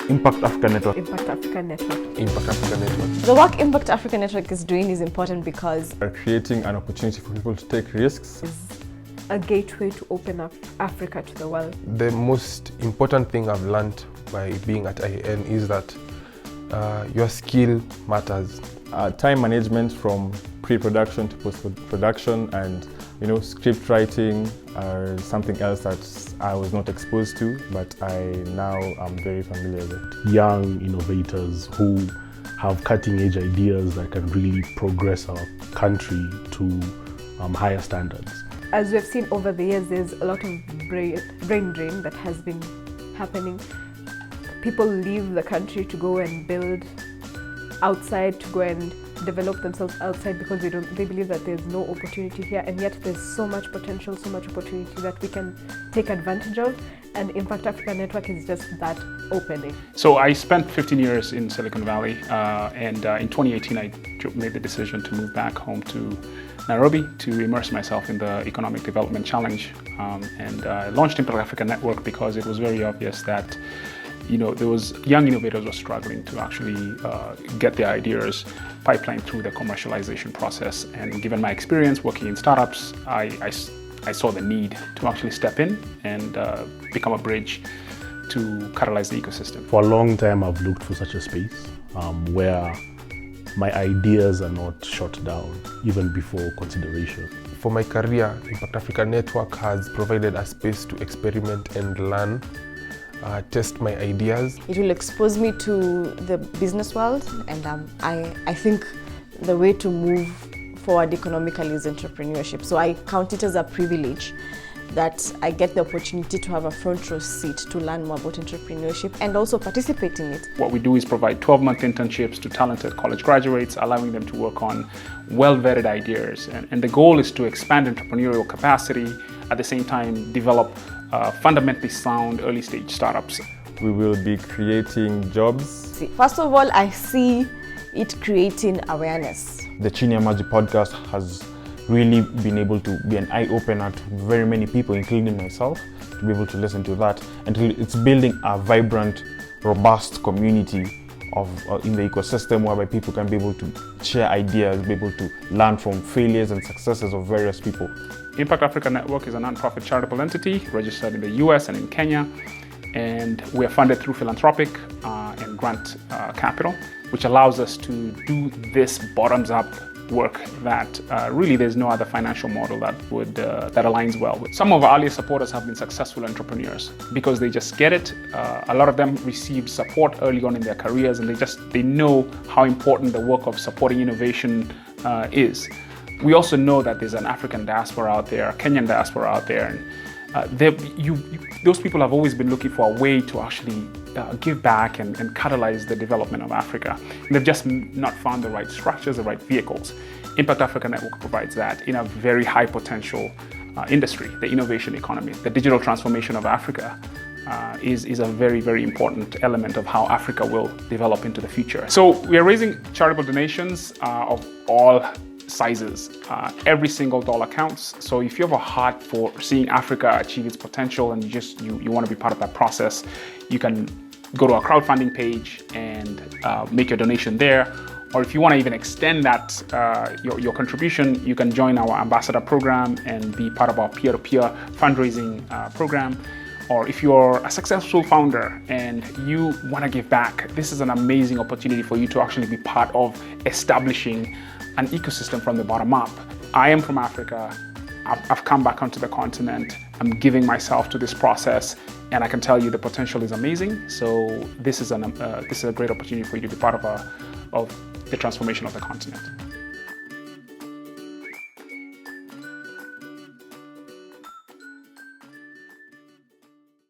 Impact Africa Network. Impact Africa Network. Impact Africa Network. The work Impact Africa Network is doing is important because We're creating an opportunity for people to take risks. it's a gateway to open up Africa to the world. The most important thing I've learned by being at IAN is that your skill matters. Time management from pre-production to post-production, and script writing are something else that I was not exposed to, but I now am very familiar with. Young innovators who have cutting-edge ideas that can really progress our country to higher standards. As we've seen over the years, there's a lot of brain drain that has been happening. People leave the country to go and build outside, to go and develop themselves outside because they believe that there's no opportunity here, and yet there's so much potential, so much opportunity that we can take advantage of, and Impact Africa Network is just that opening. So I spent 15 years in Silicon Valley, and in 2018 I made the decision to move back home to Nairobi to immerse myself in the Economic Development Challenge, and I launched Impact Africa Network because it was very obvious that there was young innovators were struggling to actually get their ideas pipelined through the commercialization process. And given my experience working in startups, I saw the need to actually step in and become a bridge to catalyze the ecosystem. For a long time, I've looked for such a space where my ideas are not shut down even before consideration. For my career, Impact Africa Network has provided a space to experiment and learn, test my ideas. It will expose me to the business world, and I think the way to move forward economically is entrepreneurship. So I count it as a privilege that I get the opportunity to have a front row seat to learn more about entrepreneurship and also participate in it. What we do is provide 12-month internships to talented college graduates, allowing them to work on well-vetted ideas. And the goal is to expand entrepreneurial capacity, at the same time develop fundamentally sound early-stage startups. We will be creating jobs. First of all, I see it creating awareness. The Chini ya Maji podcast has really been able to be an eye-opener to very many people, including myself, to be able to listen to that. And it's building a vibrant, robust community in the ecosystem whereby people can be able to share ideas, be able to learn from failures and successes of various people. Impact Africa Network is a non-profit charitable entity registered in the US and in Kenya, and we are funded through philanthropic and grant capital, which allows us to do this bottoms-up work that really there's no other financial model that aligns well with. Some of our earliest supporters have been successful entrepreneurs because they just get it. A lot of them received support early on in their careers, and they know how important the work of supporting innovation is. We also know that there's an African diaspora out there, a Kenyan diaspora out there, and those people have always been looking for a way to actually give back and catalyze the development of Africa. And they've just not found the right structures, the right vehicles. Impact Africa Network provides that in a very high potential industry, the innovation economy. The digital transformation of Africa is a very, very important element of how Africa will develop into the future. So we are raising charitable donations of all sizes. Every single dollar counts. So if you have a heart for seeing Africa achieve its potential and you want to be part of that process, you can go to our crowdfunding page and make your donation there. Or if you want to even extend that your contribution, you can join our ambassador program and be part of our peer-to-peer fundraising program. Or if you're a successful founder and you want to give back, this is an amazing opportunity for you to actually be part of establishing an ecosystem from the bottom up. I am from Africa. I've come back onto the continent. I'm giving myself to this process, and I can tell you the potential is amazing. So this is a great opportunity for you to be part of the transformation of the continent.